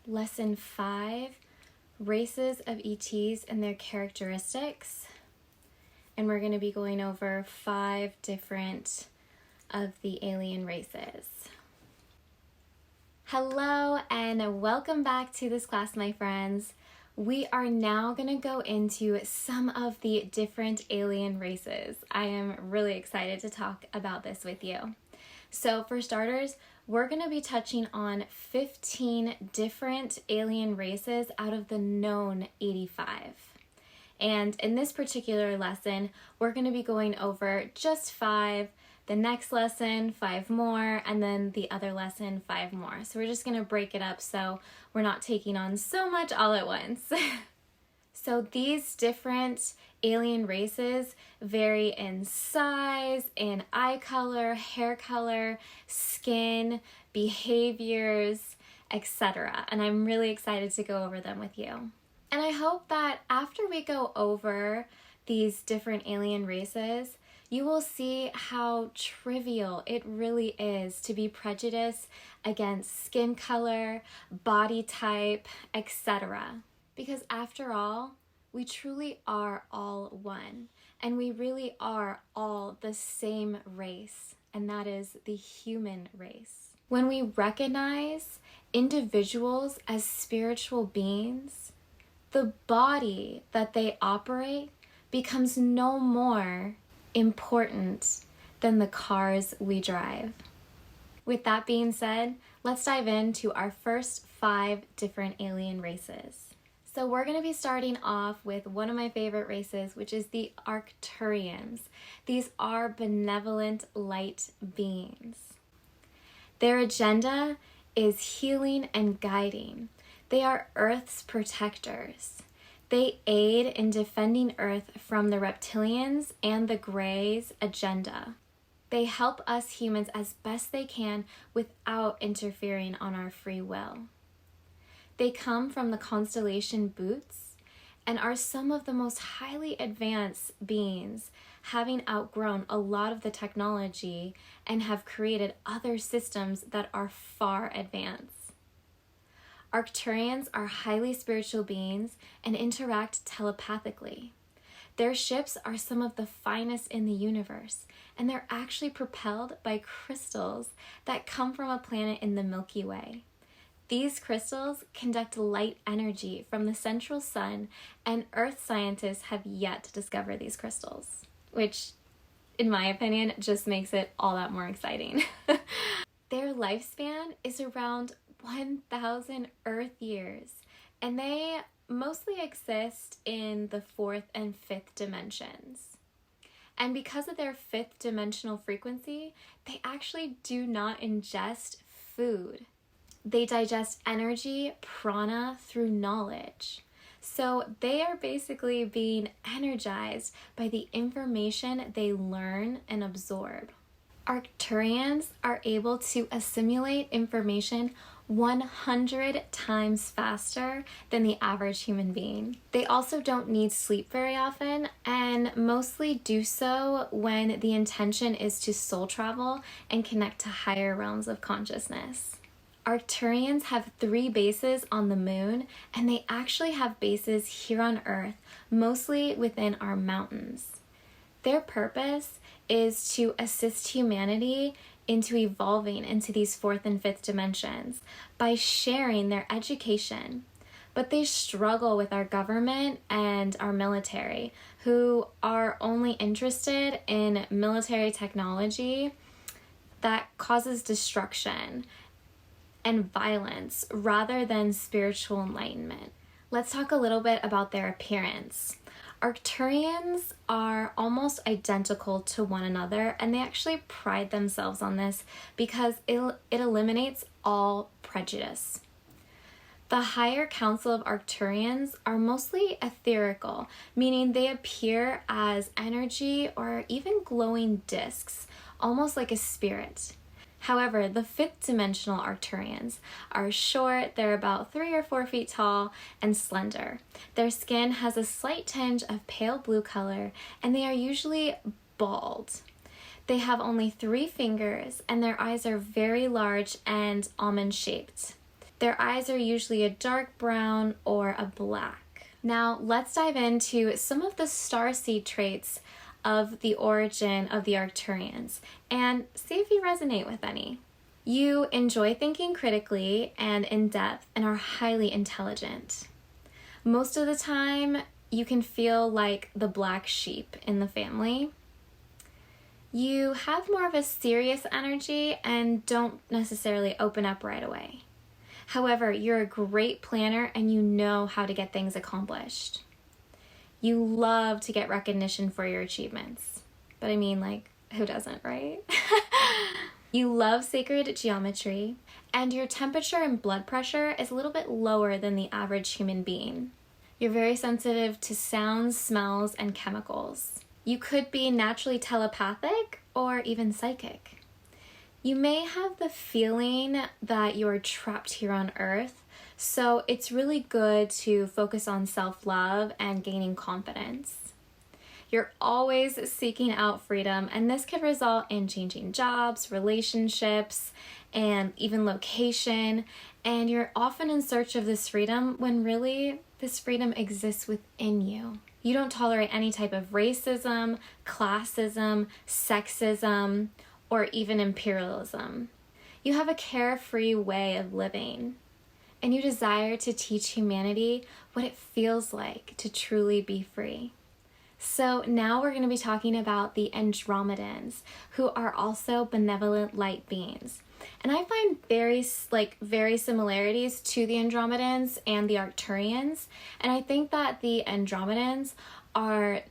Lesson 5, Races of E.Ts and their characteristics. And we're going to be going over 5 different of the alien races. Hello and welcome back to this class, my friends. We are now going to go into some of the different alien races. I am really excited to talk about this with you. So for starters, we're going to be touching on 15 different alien races out of the known 85. And in this particular lesson, we're going to be going over just 5, the next lesson 5 more, and then the other lesson 5 more. So we're just going to break it up so we're not taking on so much all at once. So these different alien races vary in size, in eye color, hair color, skin, behaviors, etc. And I'm really excited to go over them with you. And I hope that after we go over these different alien races, you will see how trivial it really is to be prejudiced against skin color, body type, etc. Because after all, we truly are all one, and we really are all the same race, and that is the human race. When we recognize individuals as spiritual beings, the body that they operate becomes no more important than the cars we drive. With that being said, let's dive into our first 5 different alien races. So we're going to be starting off with one of my favorite races, which is the Arcturians. These are benevolent light beings. Their agenda is healing and guiding. They are Earth's protectors. They aid in defending Earth from the reptilians and the Greys' agenda. They help us humans as best they can without interfering on our free will. They come from the constellation Boots and are some of the most highly advanced beings, having outgrown a lot of the technology and have created other systems that are far advanced. Arcturians are highly spiritual beings and interact telepathically. Their ships are some of the finest in the universe, and they're actually propelled by crystals that come from a planet in the Milky Way. These crystals conduct light energy from the central sun, and Earth scientists have yet to discover these crystals, which, in my opinion, just makes it all that more exciting. Their lifespan is around 1,000 Earth years, and they mostly exist in the 4th and 5th dimensions. And because of their 5th dimensional frequency, they actually do not ingest food. They digest energy, prana, through knowledge. So they are basically being energized by the information they learn and absorb. Arcturians are able to assimilate information 100 times faster than the average human being. They also don't need sleep very often, and mostly do so when the intention is to soul travel and connect to higher realms of consciousness. Arcturians have 3 bases on the moon, and they actually have bases here on Earth, mostly within our mountains. Their purpose is to assist humanity into evolving into these 4th and 5th dimensions by sharing their education. But they struggle with our government and our military, who are only interested in military technology that causes destruction and violence rather than spiritual enlightenment. Let's talk a little bit about their appearance. Arcturians are almost identical to one another, and they actually pride themselves on this because it eliminates all prejudice. The higher council of Arcturians are mostly etherical, meaning they appear as energy or even glowing discs, almost like a spirit. However, the 5th dimensional Arcturians are short, they're about 3 or 4 feet tall, and slender. Their skin has a slight tinge of pale blue color, and they are usually bald. They have only 3 fingers, and their eyes are very large and almond-shaped. Their eyes are usually a dark brown or a black. Now, let's dive into some of the starseed traits of the origin of the Arcturians and see if you resonate with any. You enjoy thinking critically and in depth and are highly intelligent. Most of the time, you can feel like the black sheep in the family. You have more of a serious energy and don't necessarily open up right away. However, you're a great planner and you know how to get things accomplished. You love to get recognition for your achievements. But I mean, like, who doesn't, right? You love sacred geometry, and your temperature and blood pressure is a little bit lower than the average human being. You're very sensitive to sounds, smells, and chemicals. You could be naturally telepathic or even psychic. You may have the feeling that you're trapped here on Earth, so it's really good to focus on self-love and gaining confidence. You're always seeking out freedom, and this could result in changing jobs, relationships, and even location, and you're often in search of this freedom when really this freedom exists within you. You don't tolerate any type of racism, classism, sexism, or even imperialism. You have a carefree way of living, and you desire to teach humanity what it feels like to truly be free. So now we're going to be talking about the Andromedans, who are also benevolent light beings. And I find very similarities to the Andromedans and the Arcturians. And I think that the Andromedans are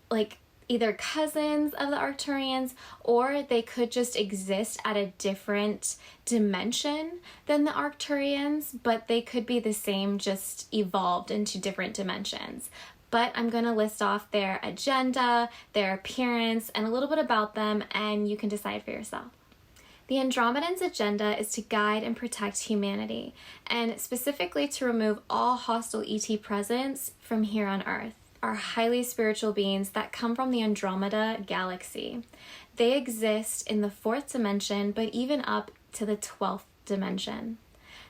like either cousins of the Arcturians, or they could just exist at a different dimension than the Arcturians, but they could be the same, just evolved into different dimensions. But I'm going to list off their agenda, their appearance, and a little bit about them, and you can decide for yourself. The Andromedans' agenda is to guide and protect humanity, and specifically to remove all hostile ET presence from here on Earth. Are highly spiritual beings that come from the Andromeda galaxy. They exist in the 4th dimension, but even up to the 12th dimension.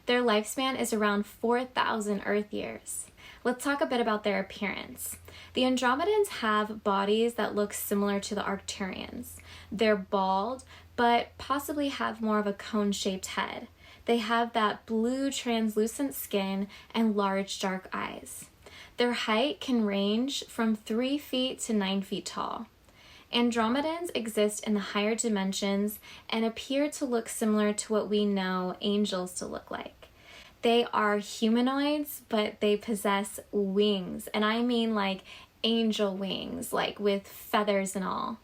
Their lifespan is around 4,000 Earth years. Let's talk a bit about their appearance. The Andromedans have bodies that look similar to the Arcturians. They're bald, but possibly have more of a cone-shaped head. They have that blue translucent skin and large dark eyes. Their height can range from 3 feet to 9 feet tall. Andromedans exist in the higher dimensions and appear to look similar to what we know angels to look like. They are humanoids, but they possess wings, and I mean like angel wings, like with feathers and all.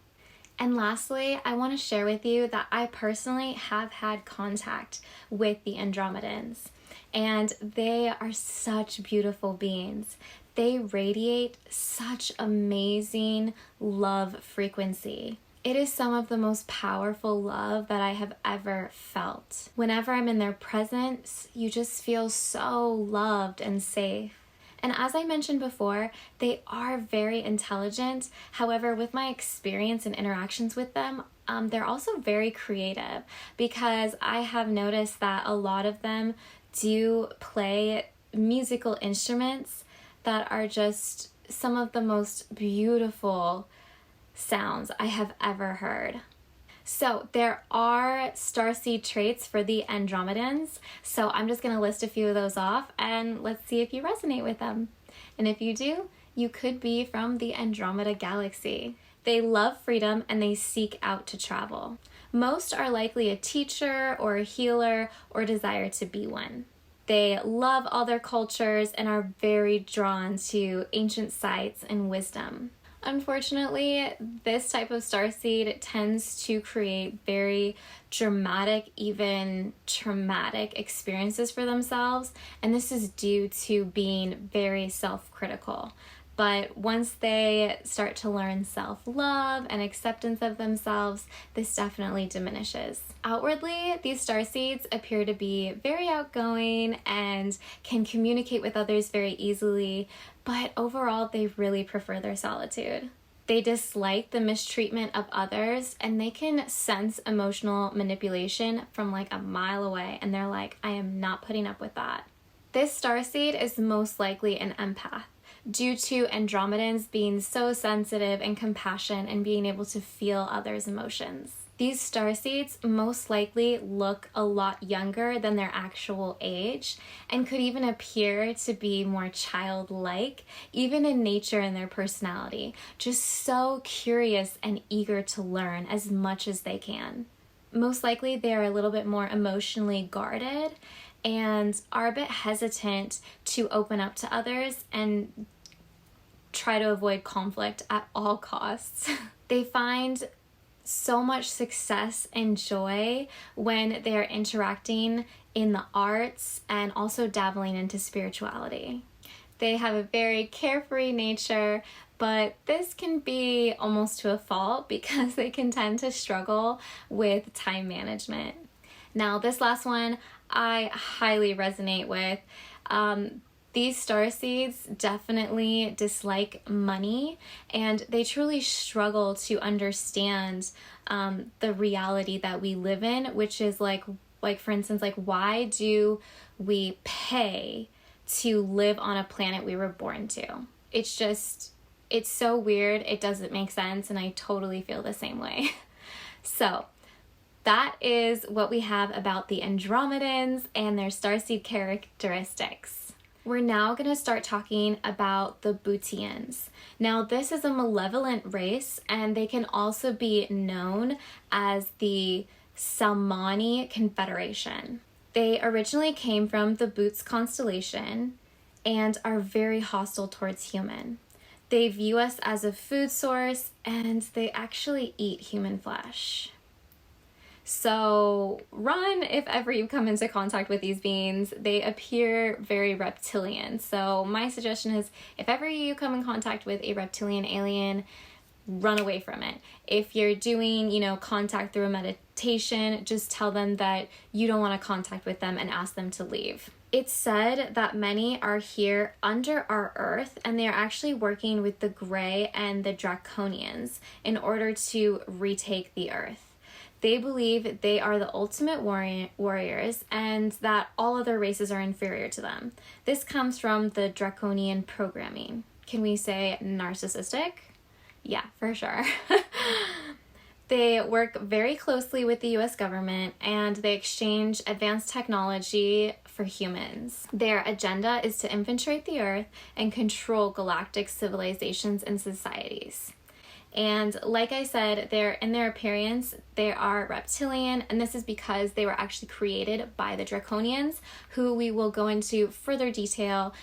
And lastly, I want to share with you that I personally have had contact with the Andromedans, and they are such beautiful beings. They radiate such amazing love frequency. It is some of the most powerful love that I have ever felt. Whenever I'm in their presence, you just feel so loved and safe. And as I mentioned before, they are very intelligent. However, with my experience and interactions with them, they're also very creative, because I have noticed that a lot of them do play musical instruments that are just some of the most beautiful sounds I have ever heard. So there are starseed traits for the Andromedans, so I'm just going to list a few of those off, and let's see if you resonate with them. And if you do, you could be from the Andromeda galaxy. They love freedom and they seek out to travel. Most are likely a teacher or a healer or desire to be one. They love all their cultures and are very drawn to ancient sites and wisdom. Unfortunately, this type of starseed tends to create very dramatic, even traumatic experiences for themselves, and this is due to being very self-critical. But once they start to learn self-love and acceptance of themselves, this definitely diminishes. Outwardly, these starseeds appear to be very outgoing and can communicate with others very easily, but overall, they really prefer their solitude. They dislike the mistreatment of others, and they can sense emotional manipulation from like a mile away, and they're like, I am not putting up with that. This starseed is most likely an empath due to Andromedans being so sensitive and compassionate and being able to feel others' emotions. These starseeds most likely look a lot younger than their actual age and could even appear to be more childlike, even in nature and their personality, just so curious and eager to learn as much as they can. Most likely they are a little bit more emotionally guarded and are a bit hesitant to open up to others and try to avoid conflict at all costs. They find so much success and joy when they're interacting in the arts and also dabbling into spirituality. They have a very carefree nature, but this can be almost to a fault because they can tend to struggle with time management. Now, this last one I highly resonate with. These starseeds definitely dislike money, and they truly struggle to understand the reality that we live in, which is like for instance, like, why do we pay to live on a planet we were born to? It's so weird. It doesn't make sense, and I totally feel the same way. So that is what we have about the Andromedans and their starseed characteristics. We're now going to start talking about the Bootians. Now, this is a malevolent race, and they can also be known as the Salmani Confederation. They originally came from the Boots constellation and are very hostile towards human. They view us as a food source, and they actually eat human flesh. So run if ever you come into contact with these beings. They appear very reptilian. So my suggestion is, if ever you come in contact with a reptilian alien, run away from it. If you're doing, contact through a meditation, just tell them that you don't want to contact with them and ask them to leave. It's said that many are here under our earth, and they are actually working with the Grey and the Draconians in order to retake the earth. They believe they are the ultimate warriors and that all other races are inferior to them. This comes from the draconian programming. Can we say narcissistic? Yeah, for sure. They work very closely with the US government, and they exchange advanced technology for humans. Their agenda is to infiltrate the earth and control galactic civilizations and societies. And like I said, in their appearance, they are reptilian, and this is because they were actually created by the Draconians, who we will go into further detail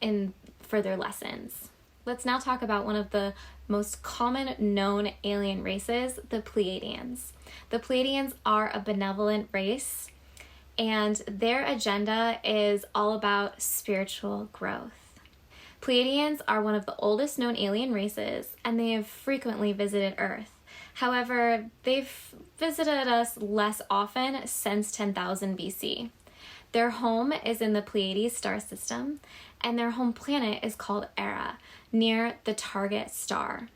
in further lessons. Let's now talk about one of the most common known alien races, the Pleiadians. The Pleiadians are a benevolent race, and their agenda is all about spiritual growth. Pleiadians are one of the oldest known alien races, and they have frequently visited Earth. However, they've visited us less often since 10,000 BC. Their home is in the Pleiades star system, and their home planet is called Era, near the target star.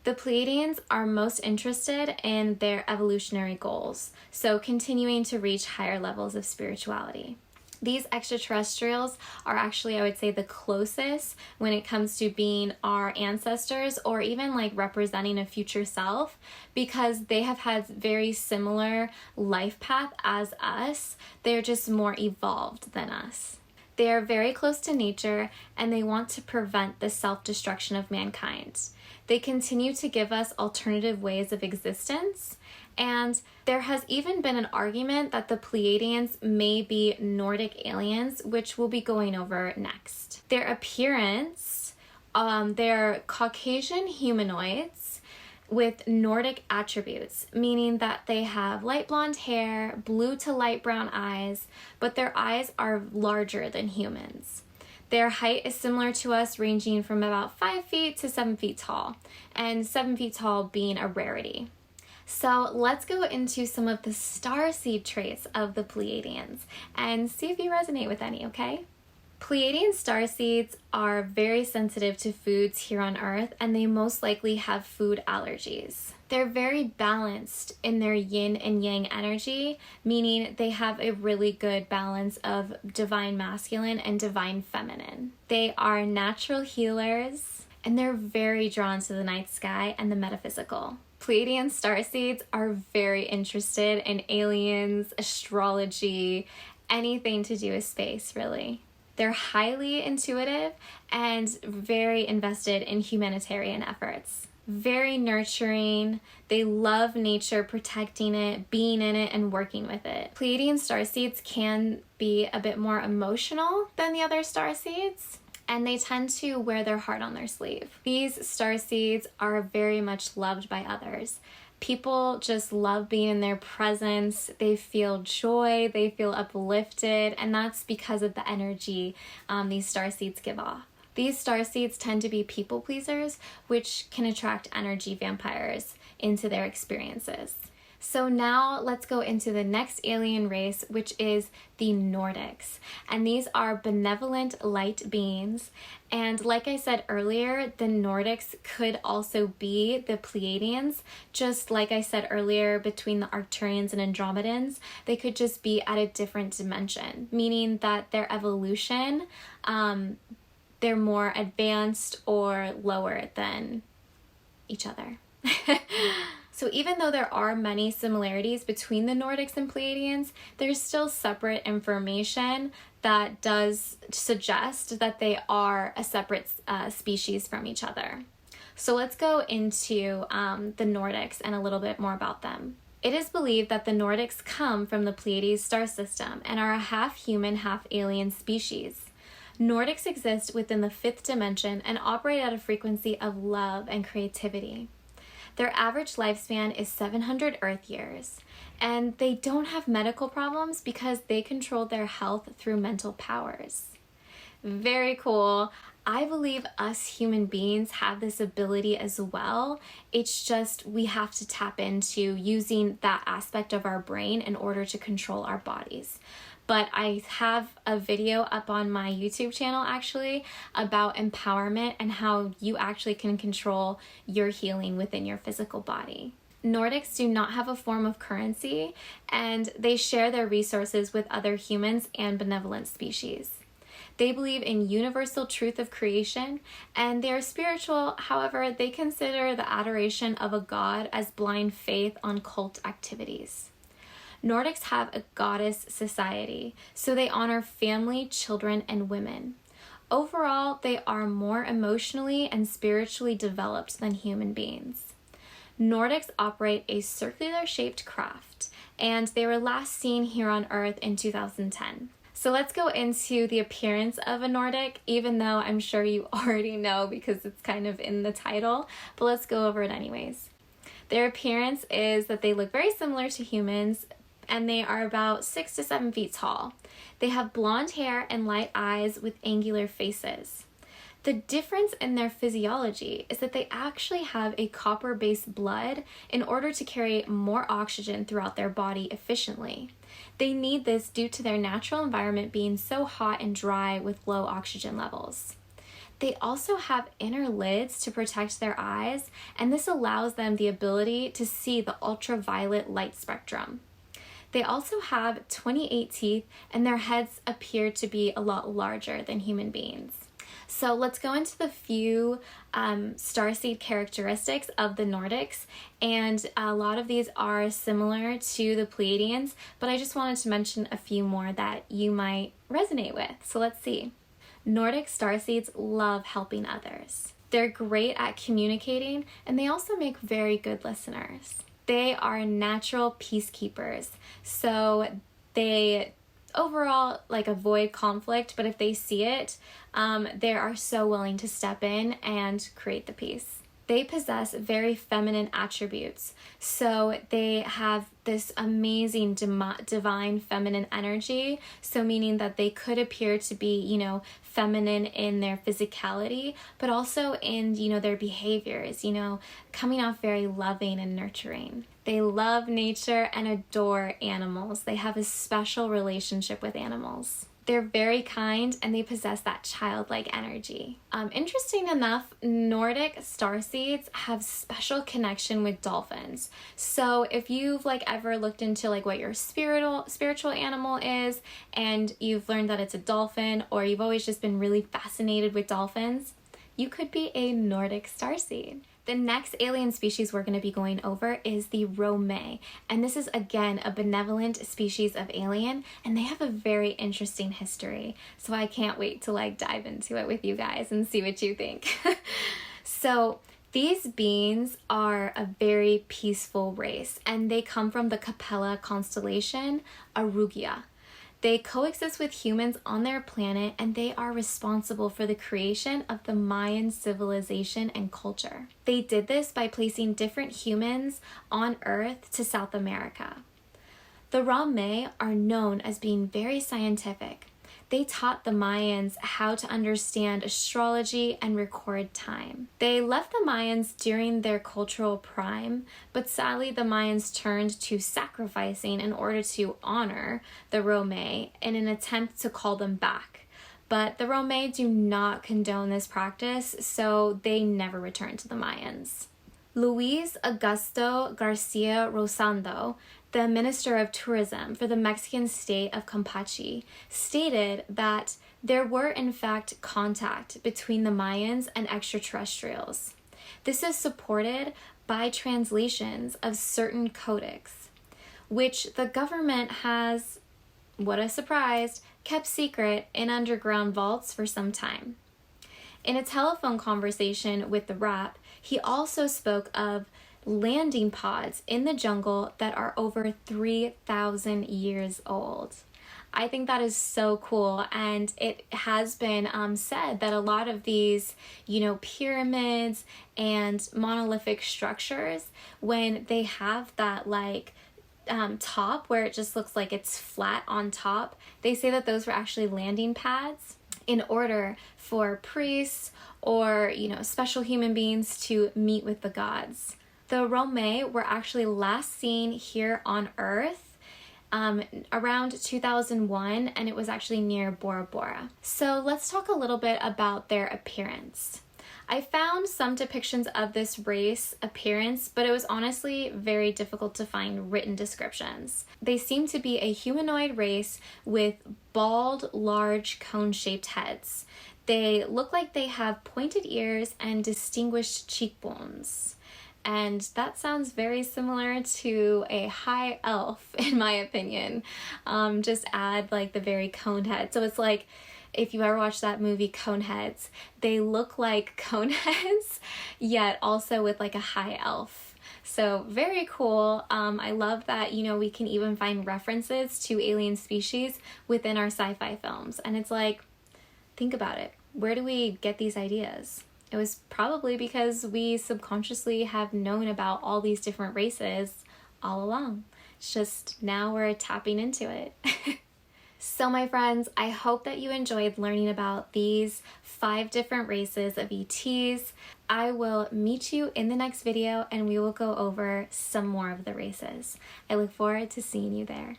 The Pleiadians are most interested in their evolutionary goals, so continuing to reach higher levels of spirituality. These extraterrestrials are actually, I would say, the closest when it comes to being our ancestors, or even like representing a future self, because they have had very similar life path as us. They're just more evolved than us. They are very close to nature, and they want to prevent the self-destruction of mankind. They continue to give us alternative ways of existence, and there has even been an argument that the Pleiadians may be Nordic aliens, which we'll be going over next. Their appearance, they're Caucasian humanoids with Nordic attributes, meaning that they have light blonde hair, blue to light brown eyes, but their eyes are larger than humans. Their height is similar to us, ranging from about 5 feet to 7 feet tall, and 7 feet tall being a rarity. So let's go into some of the starseed traits of the Pleiadians and see if you resonate with any, okay? Pleiadian starseeds are very sensitive to foods here on Earth, and they most likely have food allergies. They're very balanced in their yin and yang energy, meaning they have a really good balance of divine masculine and divine feminine. They are natural healers, and they're very drawn to the night sky and the metaphysical. Pleiadian starseeds are very interested in aliens, astrology, anything to do with space, really. They're highly intuitive and very invested in humanitarian efforts. Very nurturing. They love nature, protecting it, being in it, and working with it. Pleiadian starseeds can be a bit more emotional than the other starseeds, and they tend to wear their heart on their sleeve. These starseeds are very much loved by others. People just love being in their presence. They feel joy, they feel uplifted, and that's because of the energy these starseeds give off. These starseeds tend to be people pleasers, which can attract energy vampires into their experiences. So now let's go into the next alien race, which is the Nordics. And these are benevolent light beings. And like I said earlier, the Nordics could also be the Pleiadians. Just like I said earlier, between the Arcturians and Andromedans, they could just be at a different dimension, meaning that their evolution, they're more advanced or lower than each other. So even though there are many similarities between the Nordics and Pleiadians, there's still separate information that does suggest that they are a separate species from each other. So let's go into the Nordics and a little bit more about them. It is believed that the Nordics come from the Pleiades star system and are a half-human, half-alien species. Nordics exist within the fifth dimension and operate at a frequency of love and creativity. Their average lifespan is 700 Earth years, and they don't have medical problems because they control their health through mental powers. Very cool. I believe us human beings have this ability as well. It's just we have to tap into using that aspect of our brain in order to control our bodies. But I have a video up on my YouTube channel actually about empowerment and how you actually can control your healing within your physical body. Nordics do not have a form of currency, and they share their resources with other humans and benevolent species. They believe in universal truth of creation, and they are spiritual. However, they consider the adoration of a god as blind faith on cult activities. Nordics have a goddess society, so they honor family, children, and women. Overall, they are more emotionally and spiritually developed than human beings. Nordics operate a circular-shaped craft, and they were last seen here on Earth in 2010. So let's go into the appearance of a Nordic, even though I'm sure you already know because it's kind of in the title, but let's go over it anyways. Their appearance is that they look very similar to humans, and they are about 6 to 7 feet tall. They have blonde hair and light eyes with angular faces. The difference in their physiology is that they actually have a copper-based blood in order to carry more oxygen throughout their body efficiently. They need this due to their natural environment being so hot and dry with low oxygen levels. They also have inner lids to protect their eyes, and this allows them the ability to see the ultraviolet light spectrum. They also have 28 teeth, and their heads appear to be a lot larger than human beings. So let's go into the few starseed characteristics of the Nordics, and a lot of these are similar to the Pleiadians, but I just wanted to mention a few more that you might resonate with. So let's see. Nordic starseeds love helping others. They're great at communicating, and they also make very good listeners. They are natural peacekeepers, so they overall avoid conflict, but if they see it, they are so willing to step in and create the peace. They possess very feminine attributes, so they have this amazing divine feminine energy, so meaning that they could appear to be, feminine in their physicality, but also in, their behaviors, coming off very loving and nurturing. They love nature and adore animals. They have a special relationship with animals. They're very kind and they possess that childlike energy. Interesting enough, Nordic starseeds have special connection with dolphins. So if you've ever looked into what your spiritual animal is and you've learned that it's a dolphin, or you've always just been really fascinated with dolphins, you could be a Nordic starseed. The next alien species we're going to be going over is the Romay, and this is again a benevolent species of alien, and they have a very interesting history, so I can't wait to dive into it with you guys and see what you think. So these beings are a very peaceful race, and they come from the Capella constellation, Arugia. They coexist with humans on their planet, and they are responsible for the creation of the Mayan civilization and culture. They did this by placing different humans on Earth to South America. The Romay are known as being very scientific. They taught the Mayans how to understand astrology and record time. They left the Mayans during their cultural prime, but sadly the Mayans turned to sacrificing in order to honor the Romay in an attempt to call them back. But the Romay do not condone this practice, so they never returned to the Mayans. Luis Augusto Garcia Rosando, the Minister of Tourism for the Mexican state of Campeche, stated that there were in fact contact between the Mayans and extraterrestrials. This is supported by translations of certain codex, which the government has, what a surprise, kept secret in underground vaults for some time. In a telephone conversation with the Rap, he also spoke of landing pods in the jungle that are over 3,000 years old. I think that is so cool, and it has been said that a lot of these, pyramids and monolithic structures, when they have that top where it just looks like it's flat on top, they say that those were actually landing pads in order for priests or, special human beings to meet with the gods. The Romay were actually last seen here on Earth around 2001, and it was actually near Bora Bora. So let's talk a little bit about their appearance. I found some depictions of this race appearance, but it was honestly very difficult to find written descriptions. They seem to be a humanoid race with bald, large, cone-shaped heads. They look like they have pointed ears and distinguished cheekbones. And that sounds very similar to a high elf, in my opinion. Just add the very coned head. So it's if you ever watch that movie Coneheads, they look like coneheads, yet also with a high elf. So very cool. I love that, we can even find references to alien species within our sci-fi films. And it's think about it. Where do we get these ideas? It was probably because we subconsciously have known about all these different races all along. It's just now we're tapping into it. So my friends, I hope that you enjoyed learning about these 5 different races of E.Ts. I will meet you in the next video and we will go over some more of the races. I look forward to seeing you there.